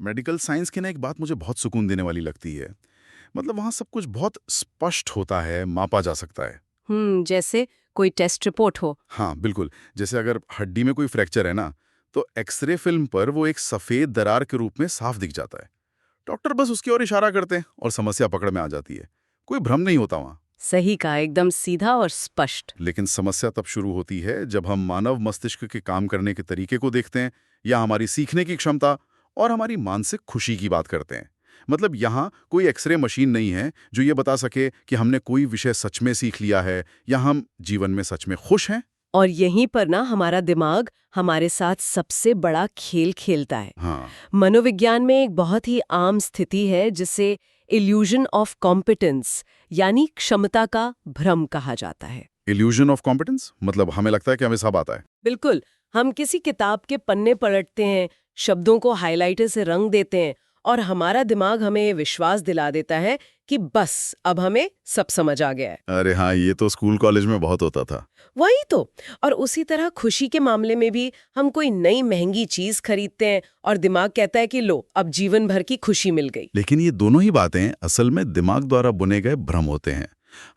Medical science की ना एक बात मुझे बहुत सुकून देने वाली लगती है। मतलब वहाँ सब कुछ बहुत स्पष्ट होता है, मापा जा सकता है। जैसे कोई टेस्ट रिपोर्ट हो। हाँ, बिल्कुल। जैसे अगर हड्डी में कोई फ्रैक्चर है ना, तो एक्सरे फिल्म पर वो एक सफ़ेद दरार के रूप में साफ दिख जाता है। डॉक्टर बस उसकी ओर इशारा करते हैं और समस्या पकड़ में आ जाती है। कोई भ्रम नहीं होता वहाँ। सही कहा, एकदम सीधा और स्पष्ट। लेकिन समस्या तब शुरू होती है जब हम मानव मस्तिष्क के काम करने के तरीके को देखते हैं, या हमारी सीखने की क्षमता और हमारी मानसिक खुशी की बात करते हैं। मतलब यहाँ कोई एक्सरे मशीन नहीं है जो ये बता सके कि हमने कोई विषय सच में सीख लिया है या हम जीवन में सच में खुश हैं। और यहीं पर ना हमारा दिमाग हमारे साथ सबसे बड़ा खेल खेलता है। हाँ। मनोविज्ञान में एक बहुत ही आम स्थिति है जिसे इल्यूजन ऑफ कॉम्पिटेंस यानी क्षमता का भ्रम कहा जाता है। इल्यूजन ऑफ कॉम्पिटेंस मतलब हमें लगता है कि हमें सब आता है। बिल्कुल। हम किसी किताब के पन्ने पलटते हैं, शब्दों को हाइलाइटर से रंग देते हैं और हमारा दिमाग हमें ये विश्वास दिला देता है कि बस अब हमें सब समझ आ गया है। अरे हाँ, ये तो स्कूल कॉलेज में बहुत होता था। वही तो। और उसी तरह खुशी के मामले में भी हम कोई नई महंगी चीज खरीदते हैं और दिमाग कहता है कि लो अब जीवन भर की खुशी मिल गई। लेकिन ये दोनों ही बातें असल में दिमाग द्वारा बुने गए भ्रम होते हैं।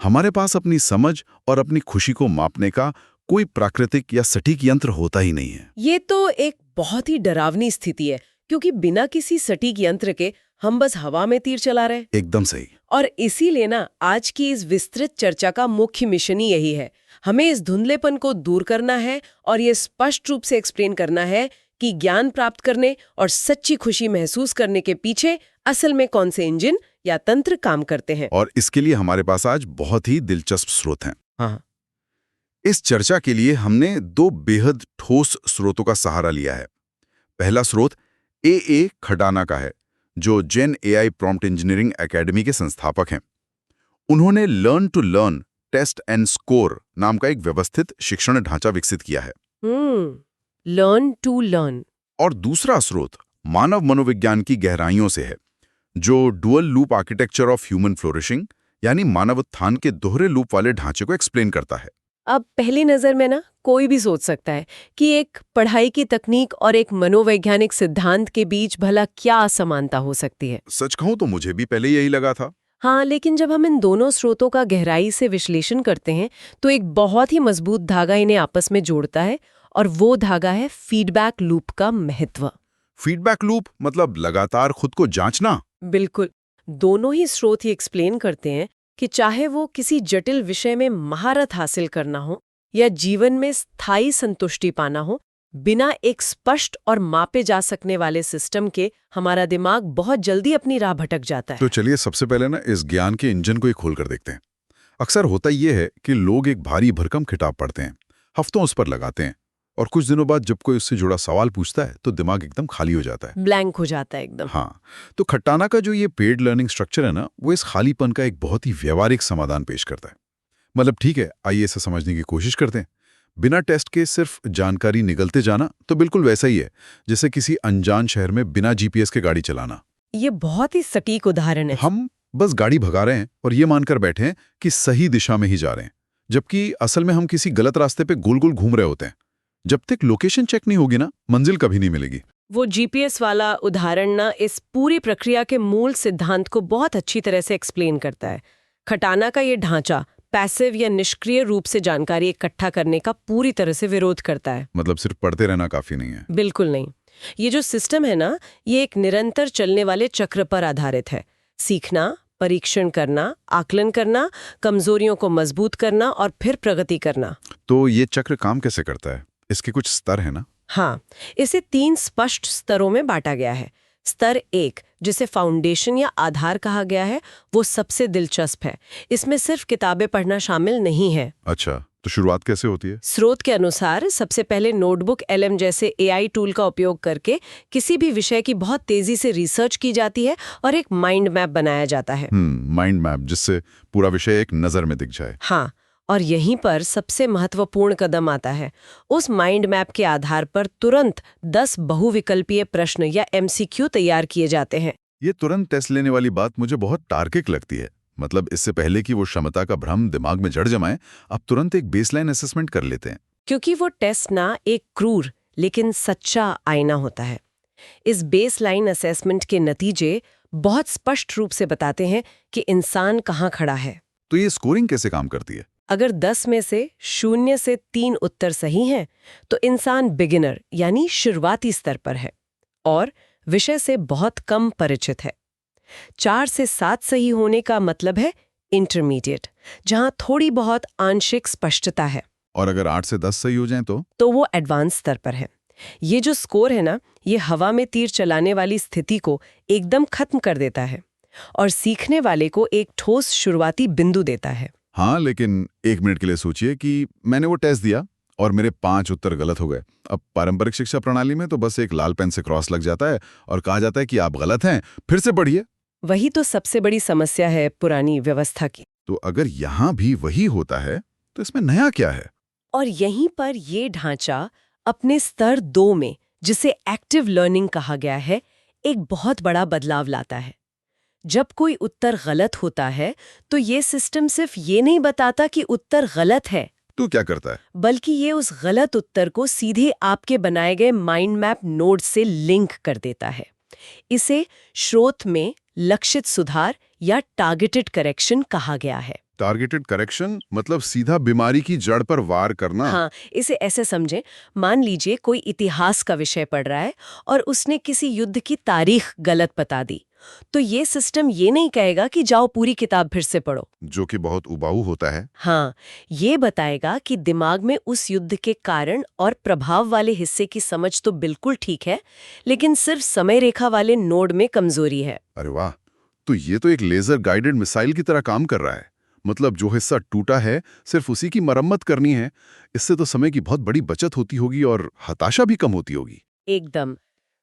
हमारे पास अपनी समझ और अपनी खुशी को मापने का कोई प्राकृतिक या सटीक यंत्र होता ही नहीं है। ये तो एक बहुत ही डरावनी स्थिति है, क्योंकि बिना किसी सटीक यंत्र के हम बस हवा में तीर चला रहे। एकदम सही। और इसीलिए ना आज की इस विस्तृत चर्चा का मुख्य मिशन ही यही है। हमें इस धुंधलेपन को दूर करना है और ये स्पष्ट रूप से एक्सप्लेन करना है कि ज्ञान प्राप्त करने और सच्ची खुशी महसूस करने के पीछे असल में कौन से इंजन या तंत्र काम करते हैं। और इसके लिए हमारे पास आज बहुत ही दिलचस्प स्रोत हैं। हाँ। इस चर्चा के लिए हमने दो बेहद ठोस स्रोतों का सहारा लिया है। पहला स्रोत ए खटाना का है, जो gen AI prompt engineering academy के संस्थापक हैं। उन्होंने learn to learn test and score नाम का एक व्यवस्थित शिक्षण ढांचा विकसित किया है। Learn to learn. और दूसरा स्रोत मानव मनोविज्ञान की गहराइयों से है, जो dual loop architecture of human flourishing यानी मानव उत्थान के दोहरे लूप वाले ढांचे को एक्सप्लेन करता है। अब पहली नजर में ना कोई भी सोच सकता है कि एक पढ़ाई की तकनीक और एक मनोवैज्ञानिक सिद्धांत के बीच भला क्या असमानता हो सकती है। सच कहूं तो मुझे भी पहले यही लगा था। हाँ, लेकिन जब हम इन दोनों स्रोतों का गहराई से विश्लेषण करते हैं तो एक बहुत ही मजबूत धागा इन्हें आपस में जोड़ता है, और वो धागा है फीडबैक लूप का महत्व। फीडबैक लूप मतलब लगातार खुद को जांचना। बिल्कुल। दोनों ही स्रोत ही एक्सप्लेन करते हैं कि चाहे वो किसी जटिल विषय में महारत हासिल करना हो या जीवन में स्थायी संतुष्टि पाना हो, बिना एक स्पष्ट और मापे जा सकने वाले सिस्टम के हमारा दिमाग बहुत जल्दी अपनी राह भटक जाता है। तो चलिए सबसे पहले ना इस ज्ञान के इंजन को ही खोल कर देखते हैं। अक्सर होता ये है कि लोग एक भारी भरकम किताब पढ़ते हैं, हफ्तों उस पर लगाते हैं, और कुछ दिनों बाद जब कोई उससे जुड़ा सवाल पूछता है तो दिमाग एकदम खाली हो जाता है, ब्लैंक हो जाता है एकदम। हाँ। तो खट्टाना का जो ये पेड लर्निंग स्ट्रक्चर है ना, वो इस खालीपन का एक बहुत ही व्यवहारिक समाधान पेश करता है। मतलब ठीक है, आइए इसे समझने की कोशिश करते हैं। बिना टेस्ट के सिर्फ जानकारी निगलते जाना तो बिल्कुल वैसा ही है जैसे किसी अनजान शहर में बिना जीपीएस के गाड़ी चलाना। ये बहुत ही सटीक उदाहरण है। हम बस गाड़ी भगा रहे हैं और ये मानकर बैठे हैं कि सही दिशा में ही जा रहे हैं, जबकि असल में हम किसी गलत रास्ते पे गोल गोल घूम रहे होते हैं। जब तक लोकेशन चेक नहीं होगी ना, मंजिल कभी नहीं मिलेगी। वो जीपीएस वाला उदाहरण ना इस पूरी प्रक्रिया के मूल सिद्धांत को बहुत अच्छी तरह से एक्सप्लेन करता है। खटाना का ये ढांचा पैसिव या निष्क्रिय रूप से जानकारी इकट्ठा करने का पूरी तरह से विरोध करता है। मतलब सिर्फ पढ़ते रहना काफी नहीं है। बिल्कुल नहीं। ये जो सिस्टम है ना, ये एक निरंतर चलने वाले चक्र पर आधारित है। सीखना, परीक्षण करना, आकलन करना, कमजोरियों को मजबूत करना और फिर प्रगति करना। तो ये चक्र काम कैसे करता है? इसके कुछ स्तर है ना? हाँ, इसे 3 स्पष्ट स्तरों में बांटा गया है। स्तर 1, जिसे फाउंडेशन या आधार कहा गया है, वो सबसे दिलचस्प है। इसमें सिर्फ किताबें पढ़ना शामिल नहीं है। अच्छा, तो शुरुआत कैसे होती है? स्रोत के अनुसार सबसे पहले नोटबुक, एलएम जैसे एआई टूल का उपयोग करके किसी भी विषय की बहुत तेजी से रिसर्च की जाती है और एक माइंड मैप बनाया जाता है। माइंड मैप, जिससे पूरा विषय एक नजर में दिख जाए। हाँ, और यहीं पर सबसे महत्वपूर्ण कदम आता है। उस माइंड मैप के आधार पर तुरंत 10 बहुविकल्पीय प्रश्न या एमसीक्यू तैयार किए जाते हैं। ये तुरंत टेस्ट लेने वाली बात मुझे बहुत तार्किक लगती है। मतलब इससे पहले कि वो क्षमता का भ्रम दिमाग में जड़ जमाए, अब तुरंत एक बेसलाइन असेसमेंट कर लेते हैं। क्योंकि वो टेस्ट ना एक क्रूर लेकिन सच्चा आईना होता है। इस बेसलाइन असेसमेंट के नतीजे बहुत स्पष्ट रूप से बताते हैं कि इंसान कहाँ खड़ा है। तो ये स्कोरिंग कैसे काम करती है? अगर 10 में से 0 से 3 उत्तर सही हैं, तो इंसान बिगिनर यानी शुरुआती स्तर पर है और विषय से बहुत कम परिचित है। 4 से 7 सही होने का मतलब है इंटरमीडिएट, जहां थोड़ी बहुत आंशिक स्पष्टता है। और अगर 8 से 10 सही हो जाएं तो वो एडवांस स्तर पर है। ये जो स्कोर है ना, ये हवा में तीर चलाने वाली स्थिति को एकदम खत्म कर देता है और सीखने वाले को एक ठोस शुरुआती बिंदु देता है। हाँ, लेकिन 1 मिनट के लिए सोचिए कि मैंने वो टेस्ट दिया और मेरे 5 उत्तर गलत हो गए। अब पारंपरिक शिक्षा प्रणाली में तो बस एक लाल पेन से क्रॉस लग जाता है और कहा जाता है कि आप गलत हैं, फिर से पढ़िए। वही तो सबसे बड़ी समस्या है पुरानी व्यवस्था की। तो अगर यहाँ भी वही होता है तो इसमें नया क्या है? और यहीं पर ये ढांचा अपने स्तर 2 में, जिसे एक्टिव लर्निंग कहा गया है, एक बहुत बड़ा बदलाव लाता है। जब कोई उत्तर गलत होता है तो ये सिस्टम सिर्फ ये नहीं बताता कि उत्तर गलत है, तो क्या करता है? बल्कि ये उस गलत उत्तर को सीधे आपके बनाए गए माइंड मैप नोड से लिंक कर देता है। इसे स्रोत में लक्षित सुधार या टारगेटेड करेक्शन कहा गया है। टारगेटेड करेक्शन मतलब सीधा बीमारी की जड़ पर वार करना? हाँ, इसे ऐसे समझें, मान लीजिए कोई इतिहास का विषय पढ़ रहा है और उसने किसी युद्ध की तारीख गलत बता दी, तो ये सिस्टम ये नहीं कहेगा कि जाओ पूरी किताब फिर से पढ़ो, जो कि बहुत उबाऊ होता है। हाँ, ये बताएगा कि दिमाग में उस युद्ध के कारण और प्रभाव वाले हिस्से की समझ तो बिल्कुल ठीक है, लेकिन सिर्फ समय रेखा वाले नोड में कमजोरी है। अरे वाह, तो ये तो एक लेजर गाइडेड मिसाइल की तरह काम कर रहा है। मतलब जो हिस्सा टूटा है सिर्फ उसी की मरम्मत करनी है। इससे तो समय की बहुत बड़ी बचत होती होगी और हताशा भी कम होती होगी। एकदम।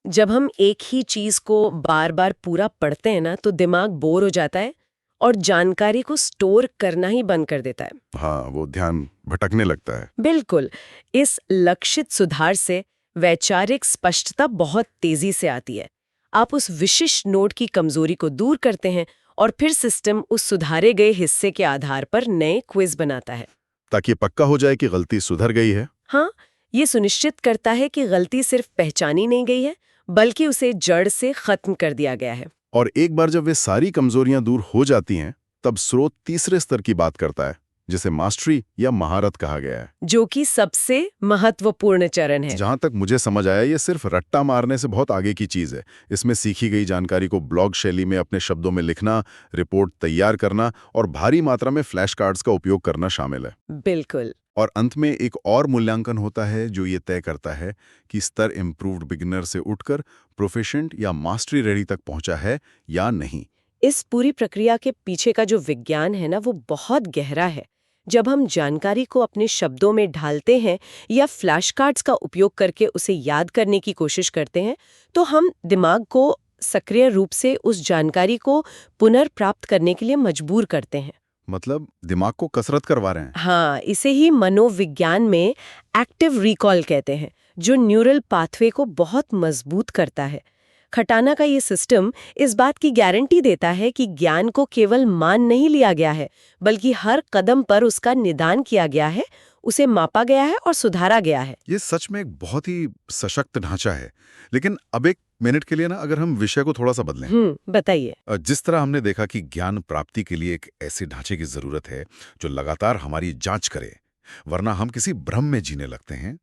जब हम एक ही चीज को बार बार पूरा पढ़ते हैं ना, तो दिमाग बोर हो जाता है और जानकारी को स्टोर करना ही बंद कर देता है। हाँ, वो ध्यान भटकने लगता है। बिल्कुल। इस लक्षित सुधार से वैचारिक स्पष्टता बहुत तेजी से आती है। आप उस विशिष्ट नोड की कमजोरी को दूर करते हैं और फिर सिस्टम उस सुधारे गए हिस्से के आधार पर नए क्विज बनाता है, ताकि ये पक्का हो जाए कि गलती सुधर गई है। हाँ, ये सुनिश्चित करता है कि गलती सिर्फ पहचानी नहीं गई है, बल्कि उसे जड़ से खत्म कर दिया गया है। और एक बार जब वे सारी कमजोरियां दूर हो जाती हैं, तब स्रोत तीसरे स्तर की बात करता है, जिसे मास्टरी या महारत कहा गया है, जो कि सबसे महत्वपूर्ण चरण है। जहां तक मुझे समझ आया ये सिर्फ रट्टा मारने से बहुत आगे की चीज है। इसमें सीखी गई जानकारी को ब्लॉग शैली में अपने शब्दों में लिखना, रिपोर्ट तैयार करना और भारी मात्रा में फ्लैश कार्ड्स का उपयोग करना शामिल है। बिल्कुल। और अंत में एक और मूल्यांकन होता है जो ये तय करता है कि स्तर इम्प्रूव्ड बिगिनर से उठकर प्रोफिशिएंट या मास्टरी रेडी तक पहुंचा है या नहीं। इस पूरी प्रक्रिया के पीछे का जो विज्ञान है ना, वो बहुत गहरा है। जब हम जानकारी को अपने शब्दों में ढालते हैं या फ्लैश कार्ड्स का उपयोग करके उसे याद करने की कोशिश करते हैं, तो हम दिमाग को सक्रिय रूप से उस जानकारी को पुनर्प्राप्त करने के लिए मजबूर करते हैं। मतलब दिमाग को कसरत करवा रहे हैं। हाँ, इसे ही मनोविज्ञान में एक्टिव रिकॉल कहते हैं, जो न्यूरल पाथवे को बहुत मजबूत करता है। खटाना का ये सिस्टम इस बात की गारंटी देता है कि ज्ञान को केवल मान नहीं लिया गया है, बल्कि हर कदम पर उसका निदान किया गया है, उसे मापा गया है और सुधारा गया है। ये सच में एक बहुत ही सशक्त ढांचा है। लेकिन अब 1 मिनट के लिए ना, अगर हम विषय को थोड़ा सा बदलें। बताइए। जिस तरह हमने देखा कि ज्ञान प्राप्ति के लिए एक ऐसे ढांचे की जरूरत है जो लगातार हमारी जांच करे, वरना हम किसी भ्रम में जीने लगते हैं।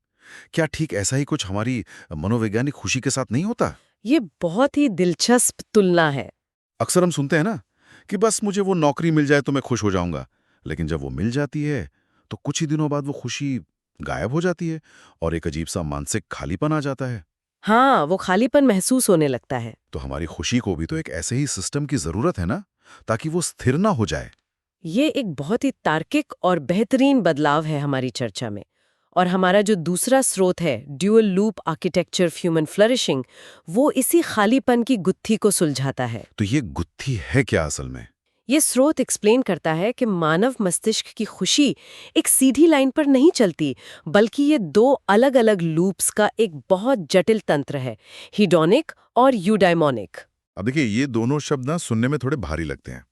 क्या ठीक ऐसा ही कुछ हमारी मनोवैज्ञानिक खुशी के साथ नहीं होता? ये बहुत ही दिलचस्प तुलना है। अक्सर हम सुनते हैं ना कि बस मुझे वो नौकरी मिल जाए तो मैं खुश हो जाऊंगा, लेकिन जब वो मिल जाती है तो कुछ ही दिनों बाद वो खुशी गायब हो जाती है और एक अजीब सा मानसिक खालीपन आ जाता है। हाँ, वो खालीपन महसूस होने लगता है। तो हमारी खुशी को भी तो एक ऐसे ही सिस्टम की जरूरत है ना, ताकि वो स्थिर ना हो जाए। ये एक बहुत ही तार्किक और बेहतरीन बदलाव है हमारी चर्चा में। और हमारा जो दूसरा स्रोत है, dual loop architecture of human flourishing, वो इसी खालीपन की गुत्थी को सुलझाता है। तो ये गुत्थी है क्या असल में? ये स्रोत एक्सप्लेन करता है कि मानव मस्तिष्क की खुशी एक सीधी लाइन पर नहीं चलती, बल्कि ये 2 अलग-अलग लूप्स का एक बहुत जटिल तंत्र है, हीडोनिक और यूडाइमोनिक। अब देखिए, ये दोनों शब्द ना सुनने में थोड़े भारी लगते हैं।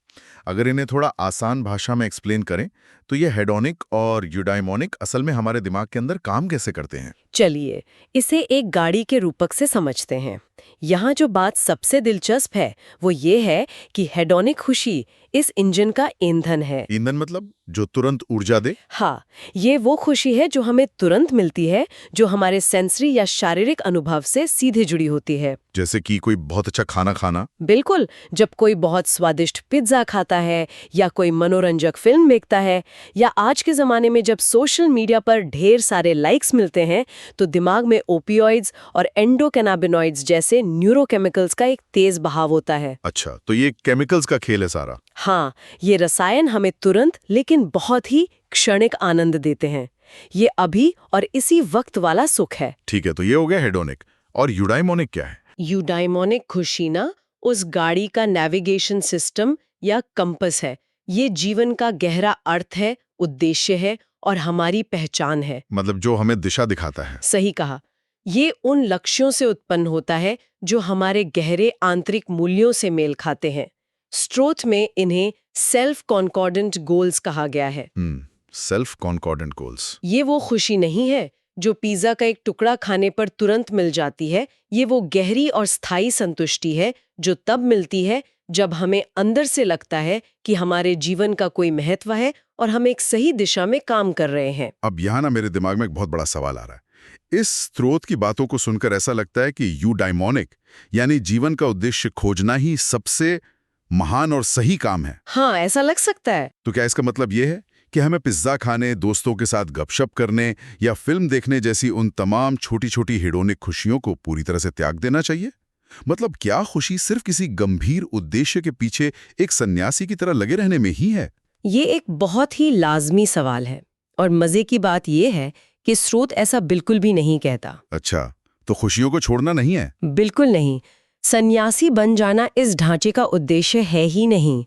अगर इन्हें थोड़ा आसान भाषा में एक्सप्लेन करें तो ये हेडोनिक और यूडाइमोनिक असल में हमारे दिमाग के अंदर काम कैसे करते हैं? चलिए इसे एक गाड़ी के रूपक से समझते हैं। यहाँ जो बात सबसे दिलचस्प है वो ये है कि हेडोनिक खुशी इस इंजन का ईंधन है। ईंधन मतलब जो तुरंत ऊर्जा दे? हाँ, ये वो खुशी है जो हमें तुरंत मिलती है, जो हमारे सेंसरी या शारीरिक अनुभव से सीधे जुड़ी होती है। जैसे कि कोई बहुत अच्छा खाना खाना? बिल्कुल, जब कोई बहुत स्वादिष्ट पिज्जा खाता है या कोई मनोरंजक फिल्म देखता है या आज के ज़माने में जब सोशल मीडिया पर ढेर सारे लाइक्स मिलते हैं तो दिमाग में ओपियोइड्स और एंडोकैनाबिनॉइड्स जैसे न्यूरोकेमिकल्स का एक तेज बहाव होता है। अच्छा, तो ये केमिकल्स का खेल है सारा? हाँ, ये रसायन हमें तुरंत लेकिन बहुत ही क्षणिक आनंद देते हैं। ये अभी और इसी वक्त वाला सुख है। ठीक है, तो ये हो गया हेडोनिक। और यूडाइमोनिक क्या है? यूडाइमोनिक खुशी ना उस गाड़ी का नेविगेशन सिस्टम या कंपस है। ये जीवन का गहरा अर्थ है, उद्देश्य है और हमारी पहचान है। मतलब जो हमें दिशा दिखाता है। सही कहा। ये उन लक्ष्यों से उत्पन्न होता है जो हमारे गहरे आंतरिक मूल्यों से मेल खाते हैं। स्रोत में इन्हें सेल्फ कॉन्कॉर्डेंट गोल्स कहा गया है। Self concordant goals. ये वो खुशी नहीं है जो पिज्जा का एक टुकड़ा खाने पर तुरंत मिल जाती है। ये वो गहरी और स्थायी संतुष्टि है जो तब मिलती है जब हमें अंदर से लगता है कि हमारे जीवन का कोई महत्व है और हम एक सही दिशा में काम कर रहे हैं। अब यहाँ ना मेरे दिमाग में एक बहुत बड़ा सवाल आ रहा है। इस स्रोत की बातों को सुनकर ऐसा लगता है कि यूडाइमोनिक यानी जीवन का उद्देश्य खोजना ही सबसे महान और सही काम है। हाँ, ऐसा लग सकता है। तो क्या इसका मतलब ये है कि हमें पिज्जा खाने, दोस्तों के साथ गपशप करने या फिल्म देखने जैसी उन तमाम छोटी छोटी हेडोनिक खुशियों को पूरी तरह से त्याग देना चाहिए? मतलब क्या खुशी सिर्फ किसी गंभीर उद्देश्य के पीछे एक सन्यासी की तरह लगे रहने में ही है? ये एक बहुत ही लाजमी सवाल है और मजे की बात ये है कि स्रोत ऐसा बिल्कुल भी नहीं कहता। अच्छा, तो खुशियों को छोड़ना नहीं है? बिल्कुल नहीं। सन्यासी बन जाना इस ढांचे का उद्देश्य है ही नहीं।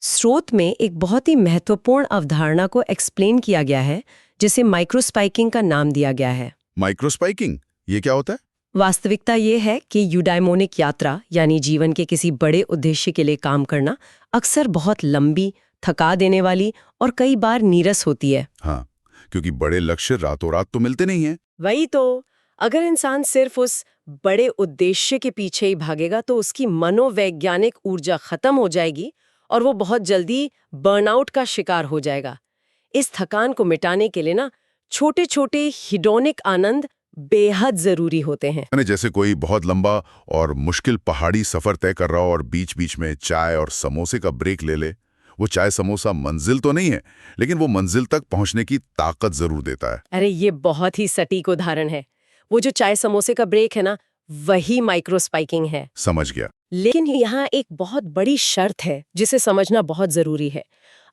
स्रोत में एक बहुत ही महत्वपूर्ण अवधारणा को एक्सप्लेन किया गया है जिसे माइक्रोस्पाइकिंग का नाम दिया गया है। माइक्रोस्पाइकिंग, ये क्या होता है? वास्तविकता ये है कि यूडाइमोनिक यात्रा यानी जीवन के किसी बड़े उद्देश्य के लिए काम करना अक्सर बहुत लंबी, थका देने वाली और कई बार नीरस होती है। हाँ, क्योंकि बड़े लक्ष्य रातों रात तो मिलते नहीं हैं। वही तो, अगर इंसान सिर्फ उस बड़े उद्देश्य के पीछे ही भागेगा तो उसकी मनोवैज्ञानिक ऊर्जा खत्म हो जाएगी और वो बहुत जल्दी बर्नआउट का शिकार हो जाएगा। इस थकान को मिटाने के लिए ना छोटे छोटे हिडोनिक आनंद बेहद जरूरी होते हैं। यानी जैसे कोई बहुत लंबा और मुश्किल पहाड़ी सफर तय कर रहा हो और बीच बीच में चाय और समोसे का ब्रेक ले ले। वो चाय समोसा मंजिल तो नहीं है, लेकिन वो मंजिल तक पहुंचने की ताकत जरूर देता है। अरे ये बहुत ही सटीक उदाहरण है। वो जो चाय समोसे का ब्रेक है ना, वही माइक्रोस्पाइकिंग है। समझ गया। लेकिन यहाँ एक बहुत बड़ी शर्त है जिसे समझना बहुत जरूरी है।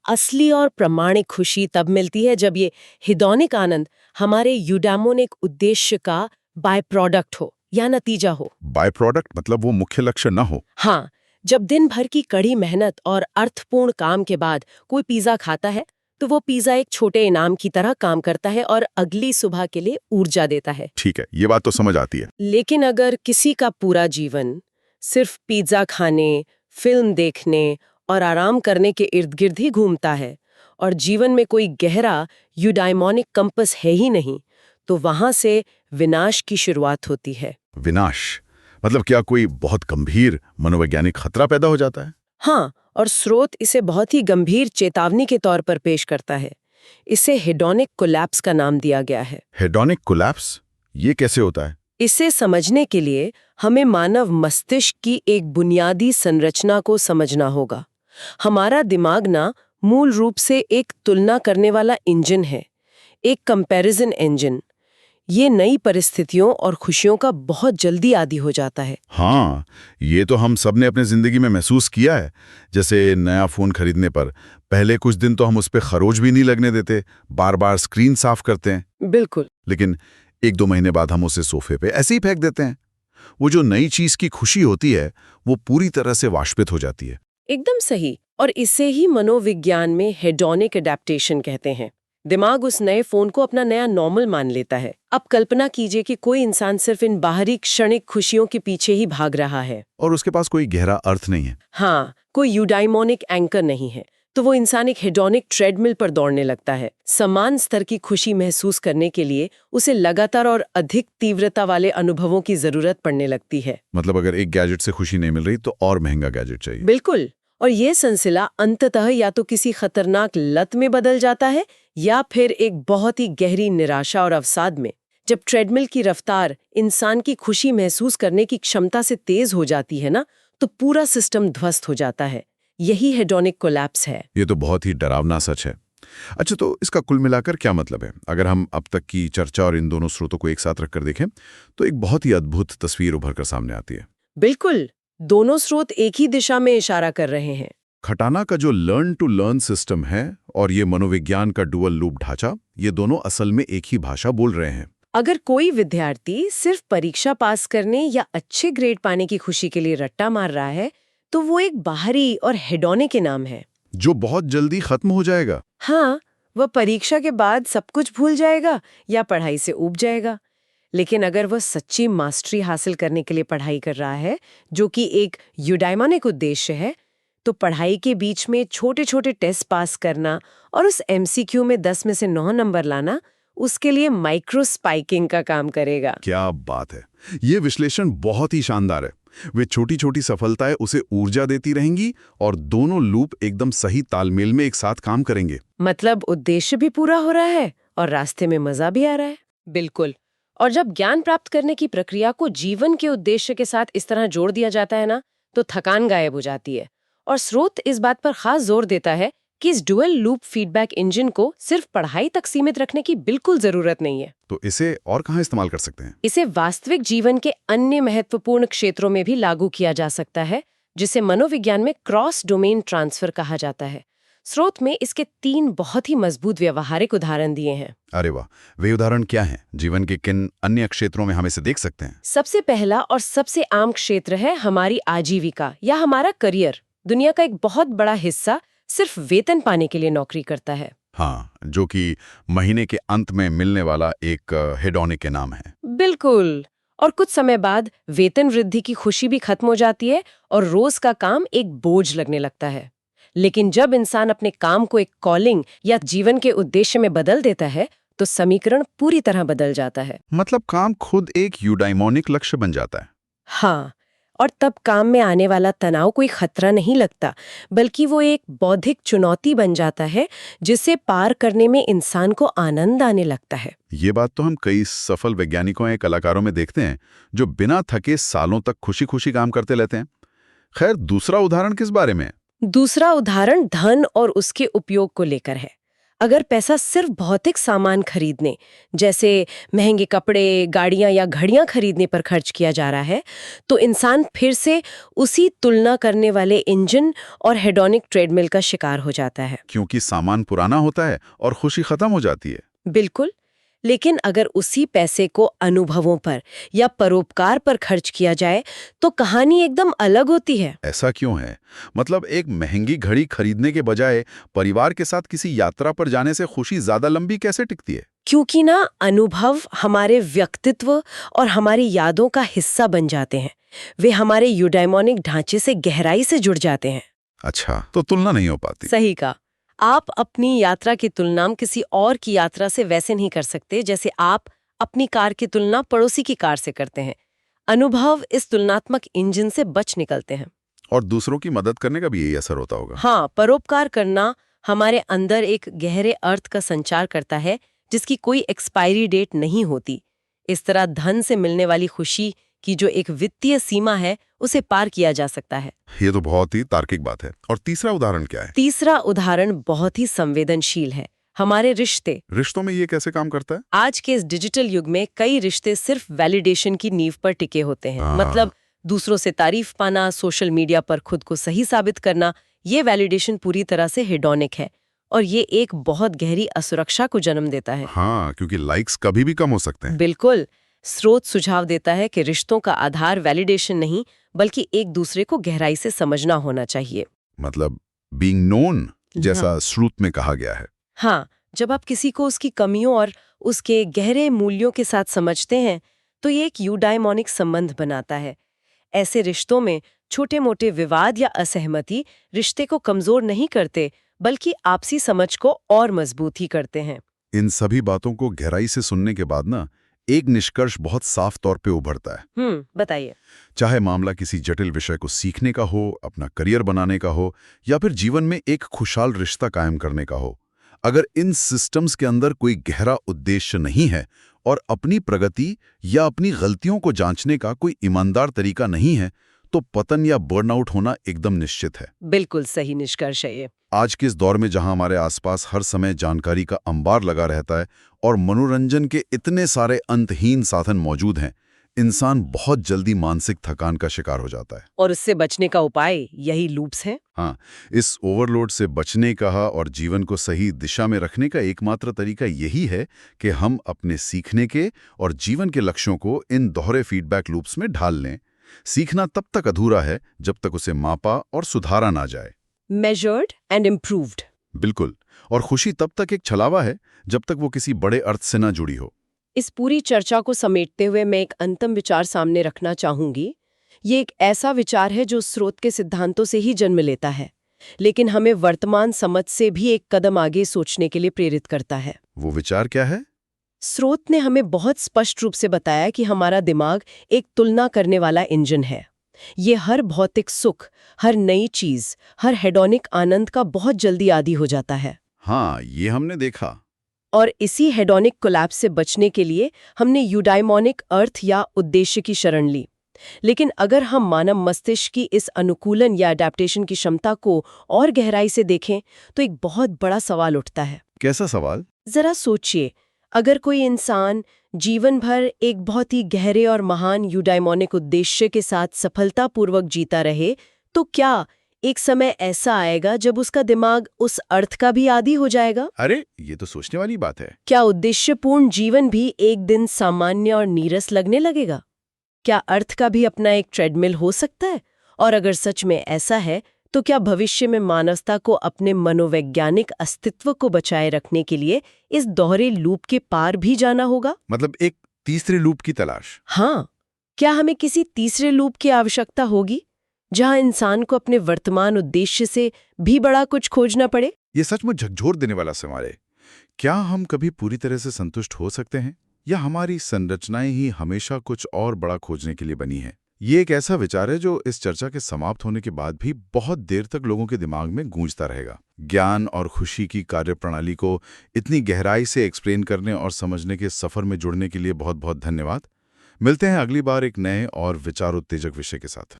असली और प्रामाणिक खुशी तब मिलती है जब ये हिडोनिक आनंद हमारे यूडाइमोनिक उद्देश्य का बाय प्रोडक्ट हो या नतीजा हो। बाय प्रोडक्ट मतलब वो मुख्य लक्ष्य ना हो। हाँ, जब दिन भर की कड़ी मेहनत और अर्थपूर्ण काम के बाद कोई पिज्जा खाता है तो वो पिज्जा एक छोटे इनाम की तरह काम करता है और अगली सुबह के लिए ऊर्जा देता है। ठीक है, ये बात तो समझ आती है। लेकिन अगर किसी का पूरा जीवन सिर्फ पिज्जा खाने, फिल्म देखने और आराम करने के इर्द गिर्द ही घूमता है और जीवन में कोई गहरा यूडाइमोनिक कंपस है ही नहीं, तो वहां से विनाश की शुरुआत होती है। विनाश मतलब क्या कोई बहुत गंभीर मनोवैज्ञानिक खतरा पैदा हो जाता है? हाँ, और स्रोत इसे बहुत ही गंभीर चेतावनी के तौर पर पेश करता है। इसे हेडोनिक कोलैप्स का नाम दिया गया है। हेडोनिक कोलैप्स, ये कैसे होता है? इसे समझने के लिए हमें मानव मस्तिष्क की एक बुनियादी संरचना को समझना होगा। हमारा दिमाग ना मूल रूप से एक तुलना करने वाला इंजन है, एक कंपैरिजन इंजन। ये नई परिस्थितियों और खुशियों का बहुत जल्दी आदी हो जाता है। हाँ, ये तो हम सब ने अपने जिंदगी में महसूस किया है। जैसे नया फोन खरीदने पर पहले कुछ दिन तो हम उस पर खरोच भी नहीं लगने देते, बार बार स्क्रीन साफ करते हैं। बिल्कुल। लेकिन 1-2 महीने बाद हम उसे सोफे पे ऐसे ही फेंक देते हैं। वो जो नई चीज की खुशी होती है वो पूरी तरह से वाष्पित हो जाती है। एकदम सही। और इसे ही मनोविज्ञान में हेडोनिक एडेप्टेशन कहते हैं। दिमाग उस नए फोन को अपना नया नॉर्मल मान लेता है। अब कल्पना कीजिए कि कोई इंसान सिर्फ इन बाहरी क्षणिक खुशियों के पीछे ही भाग रहा है और उसके पास कोई गहरा अर्थ नहीं है। हाँ, कोई यूडाइमोनिक एंकर नहीं है, तो वो इंसान एक हेडोनिक ट्रेडमिल पर दौड़ने लगता है। समान स्तर की खुशी महसूस करने के लिए उसे लगातार और अधिक तीव्रता वाले अनुभवों की जरूरत पड़ने लगती है। मतलब अगर एक गैजेट से खुशी नहीं मिल रही तो और महंगा गैजेट चाहिए। बिल्कुल। और ये सिलसिला अंततः या तो किसी खतरनाक लत में बदल जाता है या फिर एक बहुत ही गहरी निराशा और अवसाद में। जब ट्रेडमिल की रफ्तार इंसान की खुशी महसूस करने की क्षमता से तेज हो जाती है ना, तो पूरा सिस्टम ध्वस्त हो जाता है। यही हेडोनिक कोलैप्स है। ये तो बहुत ही डरावना सच है। अच्छा, तो इसका कुल मिलाकर क्या मतलब है? अगर हम अब तक की चर्चा और इन दोनों स्रोतों को एक साथ रखकर देखें तो एक बहुत ही अद्भुत तस्वीर उभर कर सामने आती है। बिल्कुल, दोनों स्रोत एक ही दिशा में इशारा कर रहे हैं। खटाना का जो लर्न टू लर्न सिस्टम है और ये मनोविज्ञान का डुअल लूप ढांचा, ये दोनों असल में एक ही भाषा बोल रहे हैं। अगर कोई विद्यार्थी सिर्फ परीक्षा पास करने या अच्छे ग्रेड पाने की खुशी के लिए रट्टा मार रहा है, तो वो एक बाहरी और हेडोनिक इनाम है जो बहुत जल्दी खत्म हो जाएगा। हाँ, वह परीक्षा के बाद सब कुछ भूल जाएगा या पढ़ाई से ऊब जाएगा। लेकिन अगर वह सच्ची मास्टरी हासिल करने के लिए पढ़ाई कर रहा है, जो कि एक यूडाइमोनिक उद्देश्य है, तो पढ़ाई के बीच में छोटे छोटे टेस्ट पास करना और उस एमसीक्यू में 10 में से 9 नंबर लाना उसके लिए माइक्रो स्पाइकिंग का काम करेगा। क्या बात है! ये विश्लेषण बहुत ही शानदार है। वे छोटी छोटी सफलताएं उसे ऊर्जा देती रहेंगी और दोनों लूप एकदम सही तालमेल में एक साथ काम करेंगे। मतलब उद्देश्य भी पूरा हो रहा है और रास्ते में मजा भी आ रहा है। बिल्कुल। और जब ज्ञान प्राप्त करने की प्रक्रिया को जीवन के उद्देश्य के साथ इस तरह जोड़ दिया जाता है ना, तो थकान गायब हो जाती है। और स्रोत इस बात पर खास जोर देता है कि इस डुअल लूप फीडबैक इंजन को सिर्फ पढ़ाई तक सीमित रखने की बिल्कुल जरूरत नहीं है। तो इसे और कहाँ इस्तेमाल कर सकते हैं? इसे वास्तविक जीवन के अन्य महत्वपूर्ण क्षेत्रों में भी लागू किया जा सकता है, जिसे मनोविज्ञान में क्रॉस डोमेन ट्रांसफर कहा जाता है। स्रोत में इसके 3 बहुत ही मजबूत व्यवहारिक उदाहरण दिए हैं। अरे वाह! वे उदाहरण क्या हैं? जीवन के किन अन्य क्षेत्रों में हम इसे देख सकते हैं? सबसे पहला और सबसे आम क्षेत्र है हमारी आजीविका या हमारा करियर। दुनिया का एक बहुत बड़ा हिस्सा सिर्फ वेतन पाने के लिए नौकरी करता है। हाँ, जो कि महीने के अंत में मिलने वाला एक हेडोनिक इनाम है। बिल्कुल। और कुछ समय बाद वेतन वृद्धि की खुशी भी खत्म हो जाती है और रोज का काम एक बोझ लगने लगता है। लेकिन जब इंसान अपने काम को एक कॉलिंग या जीवन के उद्देश्य में बदल देता है, तो समीकरण पूरी तरह बदल जाता है। मतलब काम खुद एक यूडाइमोनिक लक्ष्य बन जाता है। हाँ, और तब काम में आने वाला तनाव कोई खतरा नहीं लगता, बल्कि वो एक बौद्धिक चुनौती बन जाता है, जिसे पार करने में इंसान को आनंद आने लगता है। ये बात तो हम कई सफल वैज्ञानिकों या कलाकारों में देखते हैं, जो बिना थके सालों तक खुशी खुशी काम करते रहते हैं। खैर, दूसरा उदाहरण किस बारे में है? दूसरा उदाहरण धन और उसके उपयोग को लेकर है। अगर पैसा सिर्फ भौतिक सामान खरीदने, जैसे महंगे कपड़े, गाड़ियां या घड़ियां खरीदने पर खर्च किया जा रहा है, तो इंसान फिर से उसी तुलना करने वाले इंजन और हेडोनिक ट्रेडमिल का शिकार हो जाता है। क्योंकि सामान पुराना होता है और खुशी खत्म हो जाती है। बिल्कुल। लेकिन अगर उसी पैसे को अनुभवों पर या परोपकार पर खर्च किया जाए, तो कहानी एकदम अलग होती है। ऐसा क्यों है? मतलब एक महंगी घड़ी खरीदने के बजाय परिवार के साथ किसी यात्रा पर जाने से खुशी ज्यादा लंबी कैसे टिकती है? क्योंकि ना, अनुभव हमारे व्यक्तित्व और हमारी यादों का हिस्सा बन जाते हैं। वे हमारे यूडाइमोनिक ढांचे से गहराई से जुड़ जाते हैं। अच्छा, तो तुलना नहीं हो पाती। सही कहा। आप अपनी यात्रा की तुलना किसी और की यात्रा से वैसे नहीं कर सकते जैसे आप अपनी कार की तुलना पड़ोसी की कार से करते हैं। अनुभव इस तुलनात्मक इंजन से बच निकलते हैं। और दूसरों की मदद करने का भी यही असर होता होगा। हाँ, परोपकार करना हमारे अंदर एक गहरे अर्थ का संचार करता है, जिसकी कोई एक्सपायरी डेट नहीं होती। इस तरह धन से मिलने वाली खुशी की जो एक वित्तीय सीमा है, उसे पार किया जा सकता है। ये तो बहुत ही तार्किक बात है। और तीसरा उदाहरण क्या है? तीसरा उदाहरण बहुत ही संवेदनशील है, हमारे रिश्ते। रिश्तों में ये कैसे काम करता है? आज के इस डिजिटल युग में कई रिश्ते सिर्फ वैलिडेशन की नींव पर टिके होते हैं। मतलब दूसरों से तारीफ पाना, सोशल मीडिया पर खुद को सही साबित करना, ये वैलिडेशन पूरी तरह से हेडोनिक है और ये एक बहुत गहरी असुरक्षा को जन्म देता है। हाँ, क्योंकि लाइक्स कभी भी कम हो सकते हैं। बिल्कुल। स्रोत सुझाव देता है कि रिश्तों का आधार वैलिडेशन नहीं, बल्कि एक दूसरे को गहराई से समझना होना चाहिए। मतलब बीइंग नोन, जैसा श्रुत में कहा गया है। हाँ, जब आप किसी को उसकी कमियों और उसके गहरे मूल्यों के साथ समझते हैं तो ये एक यूडाइमोनिक संबंध बनाता है। ऐसे रिश्तों में छोटे-मोटे विवाद या असहमति रिश्ते को कमजोर नहीं करते, बल्कि आपसी समझ को और मजबूत ही करते हैं। इन सभी बातों को गहराई से सुनने के बाद ना एक निष्कर्ष बहुत साफ तौर पे उभरता है। बताइए। चाहे मामला किसी जटिल विषय को सीखने का हो, अपना करियर बनाने का हो, या फिर जीवन में एक खुशहाल रिश्ता कायम करने का हो, अगर इन सिस्टम्स के अंदर कोई गहरा उद्देश्य नहीं है और अपनी प्रगति या अपनी गलतियों को जांचने का कोई ईमानदार तरीका नहीं है, तो पतन या बर्नआउट होना एकदम निश्चित है। बिल्कुल सही निष्कर्ष है ये। आज के इस दौर में जहां हमारे आसपास हर समय जानकारी का अंबार लगा रहता है और मनोरंजन के इतने सारे अंतहीन साधन मौजूद हैं, इंसान बहुत जल्दी मानसिक थकान का शिकार हो जाता है। और उससे बचने का उपाय यही लूप्स हैं। हाँ, इस ओवरलोड से बचने का और जीवन को सही दिशा में रखने का एकमात्र तरीका यही है कि हम अपने सीखने के और जीवन के लक्ष्यों को इन दोहरे फीडबैक लूप्स में ढाल लें। सीखना तब तक अधूरा है जब तक उसे मापा और सुधारा ना जाए। Measured and improved. बिल्कुल। और खुशी तब तक एक छलावा है जब तक वो किसी बड़े अर्थ से ना जुड़ी हो। इस पूरी चर्चा को समेटते हुए मैं एक अंतिम विचार सामने रखना चाहूंगी। ये एक ऐसा विचार है जो स्रोत के सिद्धांतों से ही जन्म लेता है, लेकिन हमें वर्तमान समझ से भी एक कदम आगे सोचने के लिए प्रेरित करता है। वो विचार क्या है? स्रोत ने हमें बहुत स्पष्ट रूप से बताया कि हमारा दिमाग एक तुलना करने वाला इंजन है। ये हर भौतिक सुख, हर नई चीज, हर हेडोनिक आनंद का बहुत जल्दी आदी हो जाता है। हाँ, ये हमने देखा। और इसी हेडोनिक कोलैप्स से बचने के लिए हमने यूडाइमोनिक अर्थ या उद्देश्य की शरण ली। लेकिन अगर हम मानव मस्तिष्क की इस अनुकूलन या अडैप्टेशन की क्षमता को और गहराई से देखें तो एक बहुत बड़ा सवाल उठता है। कैसा सवाल? जरा सोचिए, अगर कोई इंसान जीवन भर एक बहुत ही गहरे और महान यूडाइमोनिक उद्देश्य के साथ सफलतापूर्वक जीता रहे, तो क्या एक समय ऐसा आएगा जब उसका दिमाग उस अर्थ का भी आदी हो जाएगा? अरे, ये तो सोचने वाली बात है। क्या उद्देश्यपूर्ण जीवन भी एक दिन सामान्य और नीरस लगने लगेगा? क्या अर्थ का भी अपना एक ट्रेडमिल हो सकता है? और अगर सच में ऐसा है, तो क्या भविष्य में मानवता को अपने मनोवैज्ञानिक अस्तित्व को बचाए रखने के लिए इस दोहरे लूप के पार भी जाना होगा? मतलब एक तीसरे लूप की तलाश? हाँ, क्या हमें किसी तीसरे लूप की आवश्यकता होगी जहां इंसान को अपने वर्तमान उद्देश्य से भी बड़ा कुछ खोजना पड़े? ये सचमुच झकझोर देने वाला सवाल है। क्या हम कभी पूरी तरह से संतुष्ट हो सकते हैं, या हमारी संरचनाएं ही हमेशा कुछ और बड़ा खोजने के लिए बनी है? ये एक ऐसा विचार है जो इस चर्चा के समाप्त होने के बाद भी बहुत देर तक लोगों के दिमाग में गूंजता रहेगा। ज्ञान और खुशी की कार्यप्रणाली को इतनी गहराई से एक्सप्लेन करने और समझने के सफर में जुड़ने के लिए बहुत बहुत धन्यवाद। मिलते हैं अगली बार एक नए और विचार उत्तेजक विषय के साथ।